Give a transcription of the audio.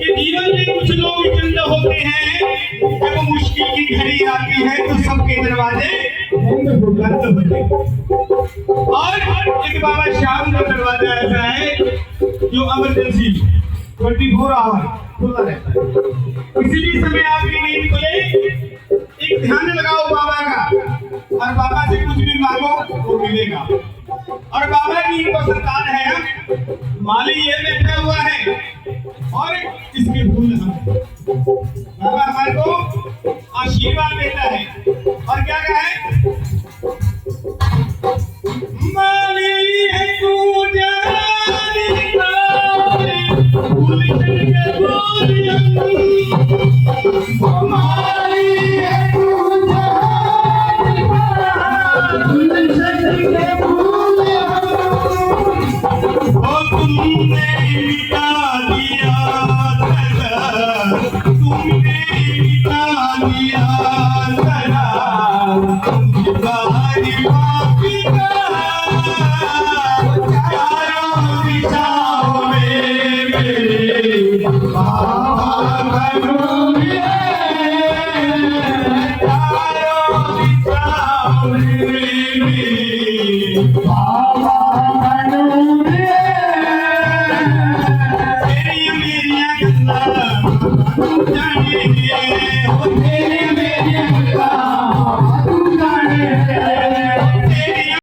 कि जीवन में कुछ लोग विचंड होते हैं जब मुश्किल की घड़ी आती है तो सबके दरवाजे बंद होते हैं। और एक बाबा श्याम का दरवाजा ऐसा है जो इमरजेंसी 24 आवर खुला रहता है। किसी भी समय आपकी नींद खुले, एक ध्यान लगाओ बाबा का और बाबा से कुछ भी मांगो वो मिलेगा। और बाबा की इनको सरकार है, माली ये बैठा हुआ है और इसके फूल हम बाबा हमारे को आशीर्वाद देता है। और क्या कहा है, माली है तू जाने फूल के फूल माली है तू तुमने मिटा दिया तुमने मिटा दिया तुम्हारी माफी का चारों दिशाओं में मेरे बाबा बनूंगे, चारों दिशाओं में मेरे बाबा